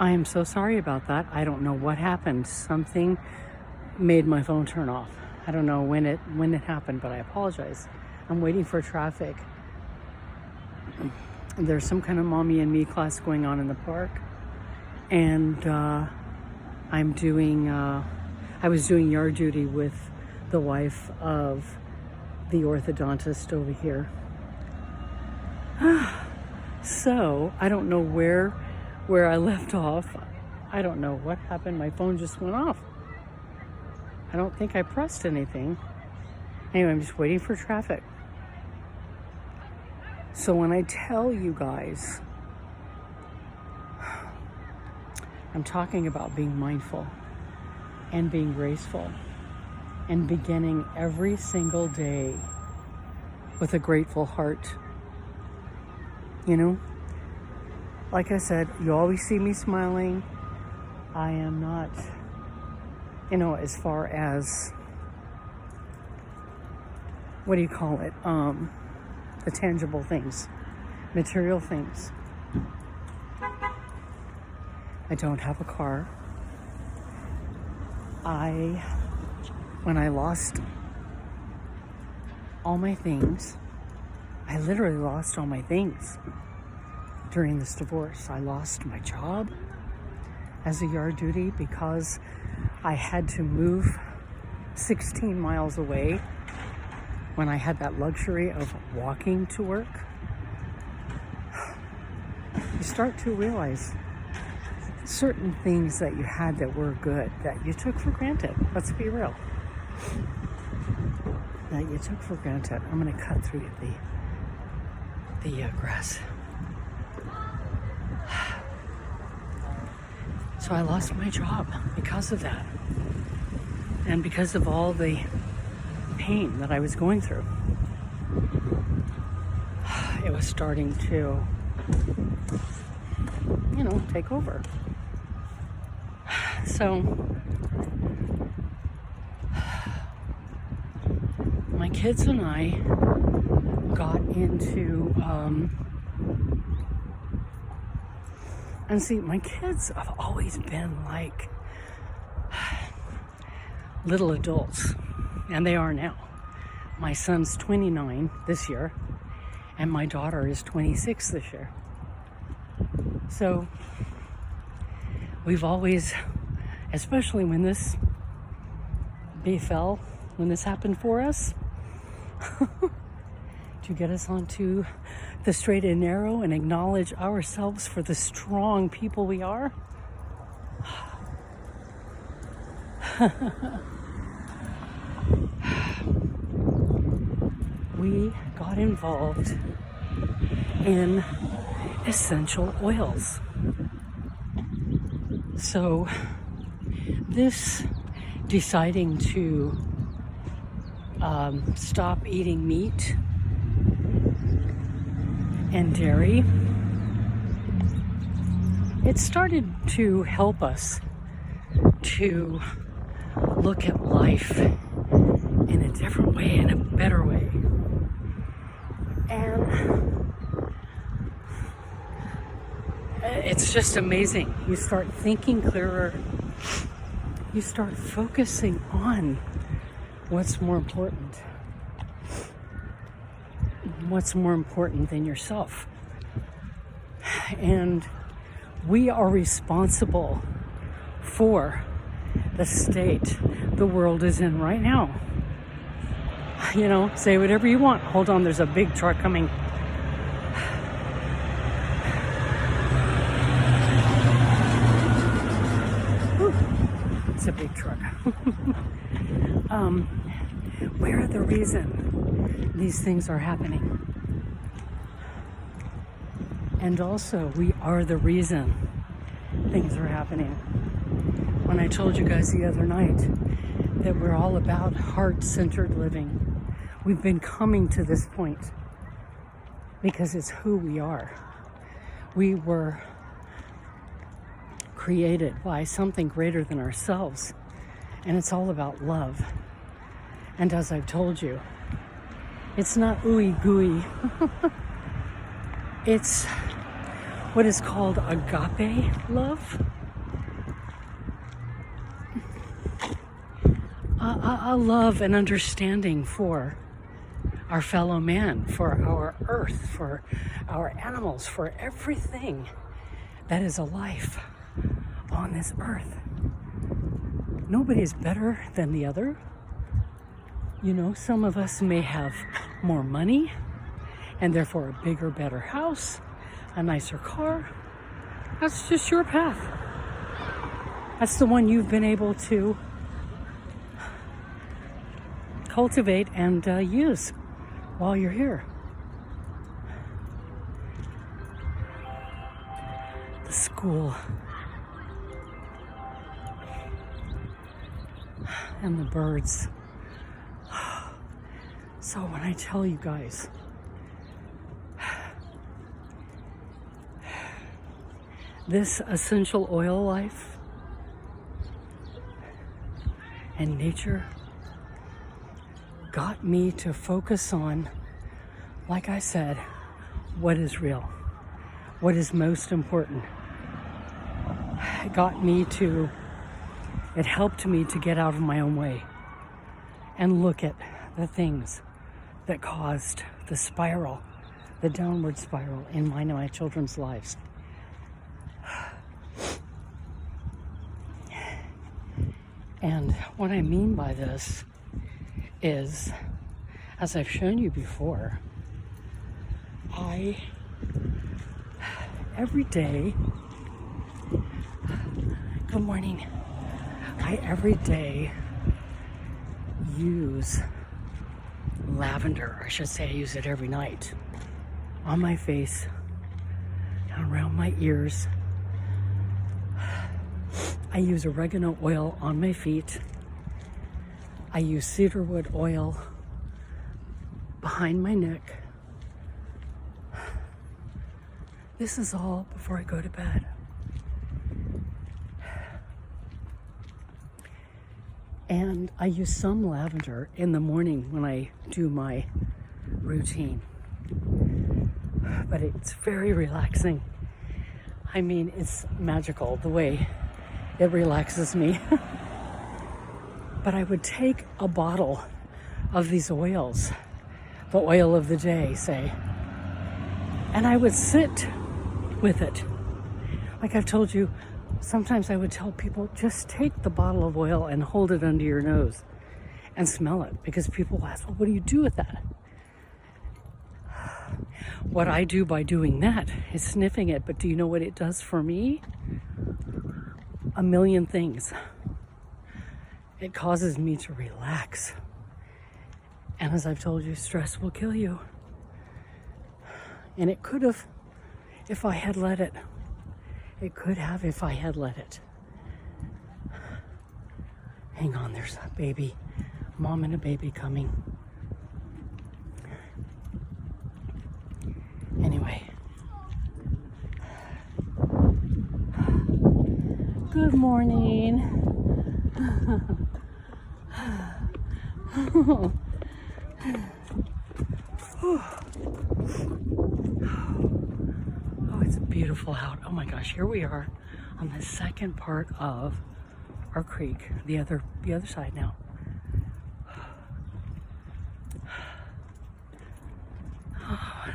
I am so sorry about that. I don't know what happened. Something made my phone turn off. I don't know when it happened, but I apologize. I'm waiting for traffic. There's some kind of mommy and me class going on in the park, and I was doing yard duty with the wife of the orthodontist over here. So I don't know where I left off. I don't know what happened. My phone just went off. I don't think I pressed anything. Anyway, I'm just waiting for traffic. So when I tell you guys, I'm talking about being mindful and being graceful and beginning every single day with a grateful heart. You know, like I said, you always see me smiling. I am not, as far as, what do you call it? The tangible things, material things. I don't have a car. When I lost all my things, I literally lost all my things during this divorce. I lost my job as a yard duty because I had to move 16 miles away when I had that luxury of walking to work. You start to realize certain things that you had that were good that you took for granted. Let's be real. That you took for granted. I'm going to cut through the grass. So I lost my job because of that. And because of all the pain that I was going through. It was starting to, take over. So my kids and I got into, and see, my kids have always been like little adults, and they are now. My son's 29 this year, and my daughter is 26 this year. So we've always, especially when this befell, when this happened for us, to get us onto the straight and narrow and acknowledge ourselves for the strong people we are. We got involved in essential oils. So this deciding to stop eating meat and dairy, it started to help us to look at life in a different way, in a better way. And it's just amazing. You start thinking clearer. You start focusing on what's more important. What's more important than yourself. And we are responsible for the state the world is in right now. Say whatever you want. Hold on, there's a big truck coming. Whew, it's a big truck. We're the reason these things are happening. And also, we are the reason things are happening. When I told you guys the other night that we're all about heart-centered living, we've been coming to this point because it's who we are. We were created by something greater than ourselves, and it's all about love. And as I've told you, it's not ooey gooey. It's what is called agape love. A love and understanding for our fellow man, for our earth, for our animals, for everything that is a life on this earth. Nobody is better than the other. You know, some of us may have more money and therefore a bigger, better house, a nicer car. That's just your path. That's the one you've been able to cultivate and use while you're here. The school and the birds. So when I tell you guys, this essential oil life and nature got me to focus on, like I said, what is real, what is most important. It helped me to get out of my own way and look at the things that caused the spiral, the downward spiral in mine and my children's lives. And what I mean by this is, as I've shown you before, every day, good morning, I every day use lavender. I should say I use it every night on my face and around my ears. I use oregano oil on my feet. I use cedarwood oil behind my neck. This is all before I go to bed. And I use some lavender in the morning when I do my routine. But it's very relaxing. I mean, it's magical the way it relaxes me. But I would take a bottle of these oils, the oil of the day, say, and I would sit with it. Like I've told you, sometimes I would tell people, just take the bottle of oil and hold it under your nose and smell it, because people ask, well, what do you do with that? What I do by doing that is sniffing it, but do you know what it does for me? A million things. It causes me to relax. And as I've told you, stress will kill you. And it could have, if I had let it. It could have if I had let it. Hang on, there's a baby, mom and a baby coming. Anyway. Good morning. Oh, it's beautiful out. Oh my gosh, here we are on the second part of our creek, the other side now. Oh,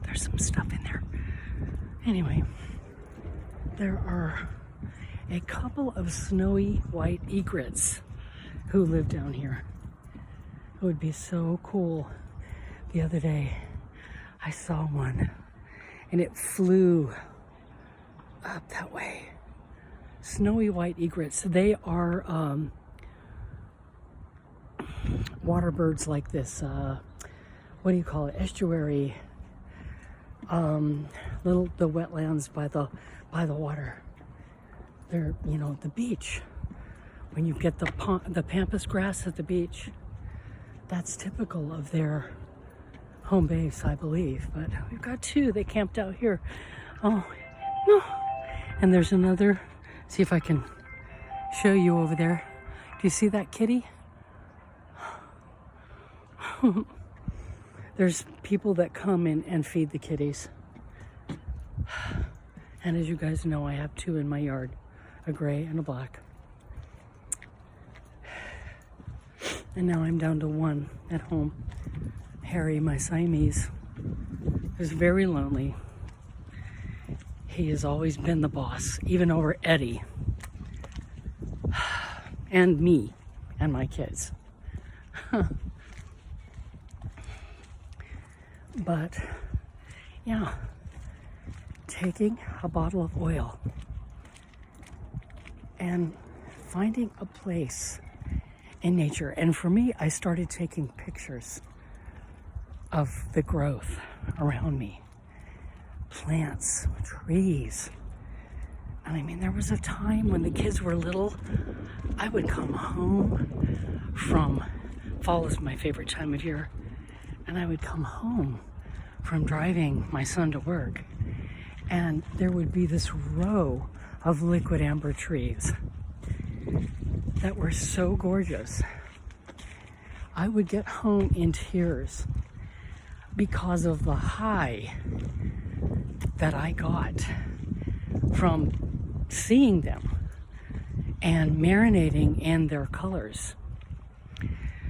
there's some stuff in there. Anyway, there are a couple of snowy white egrets who live down here. It would be so cool. The other day, I saw one and it flew up that way. Snowy white egrets. They are water birds like this. What do you call it? Estuary. The wetlands by the water. They're, the beach. When you get the pampas grass at the beach, that's typical of their home base, I believe. But we've got two. They camped out here. Oh, no. And there's another. See if I can show you over there. Do you see that kitty? There's people that come in and feed the kitties. And as you guys know, I have 2 in my yard, a gray and a black. And now I'm down to 1 at home. Harry, my Siamese, is very lonely. He has always been the boss, even over Eddie. And me, and my kids. But, yeah, taking a bottle of oil and finding a place in nature. And for me, I started taking pictures of the growth around me. Plants, trees. And I mean, there was a time when the kids were little, I would come home from, fall is my favorite time of year, and I would come home from driving my son to work, and there would be this row of liquid amber trees that were so gorgeous. I would get home in tears because of the high that I got from seeing them and marinating in their colors.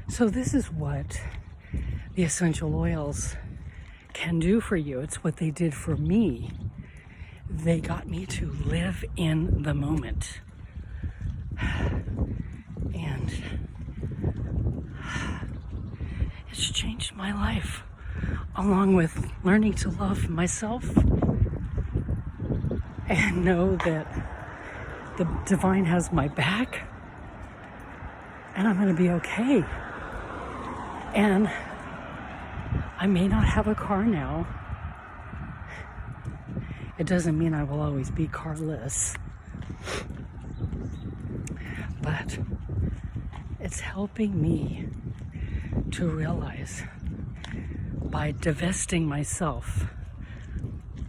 So this is what the essential oils can do for you. It's what they did for me. They got me to live in the moment. And it's changed my life, along with learning to love myself and know that the divine has my back and I'm going to be okay. And I may not have a car now. It doesn't mean I will always be carless. But it's helping me to realize by divesting myself.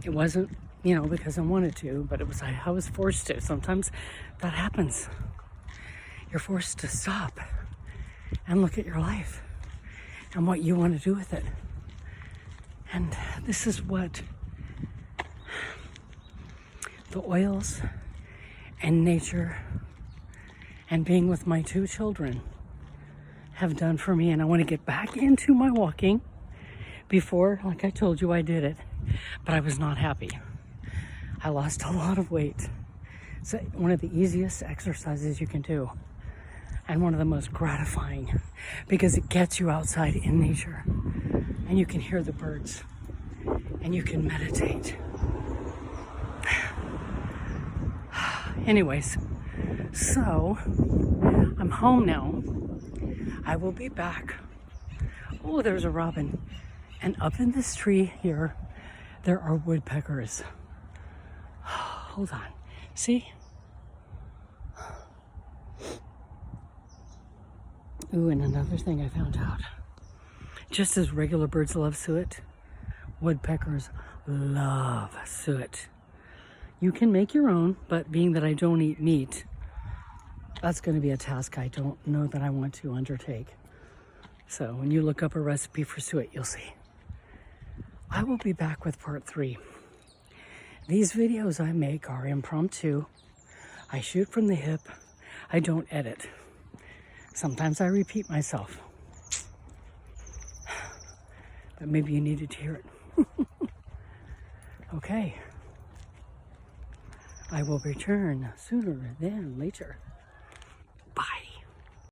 It wasn't, because I wanted to, but I was forced to. Sometimes that happens. You're forced to stop and look at your life and what you want to do with it. And this is what the oils and nature and being with my 2 children have done for me. And I want to get back into my walking. Before, like I told you, I did it, but I was not happy. I lost a lot of weight. It's one of the easiest exercises you can do, and one of the most gratifying, because it gets you outside in nature and you can hear the birds and you can meditate. Anyways, so I'm home now. I will be back. Oh, there's a robin. And up in this tree here, there are woodpeckers. Hold on. See? Ooh, and another thing I found out. Just as regular birds love suet, woodpeckers love suet. You can make your own, but being that I don't eat meat, that's going to be a task I don't know that I want to undertake. So when you look up a recipe for suet, you'll see. I will be back with part 3. These videos I make are impromptu. I shoot from the hip. I don't edit. Sometimes I repeat myself. But maybe you needed to hear it. Okay. I will return sooner than later. Bye.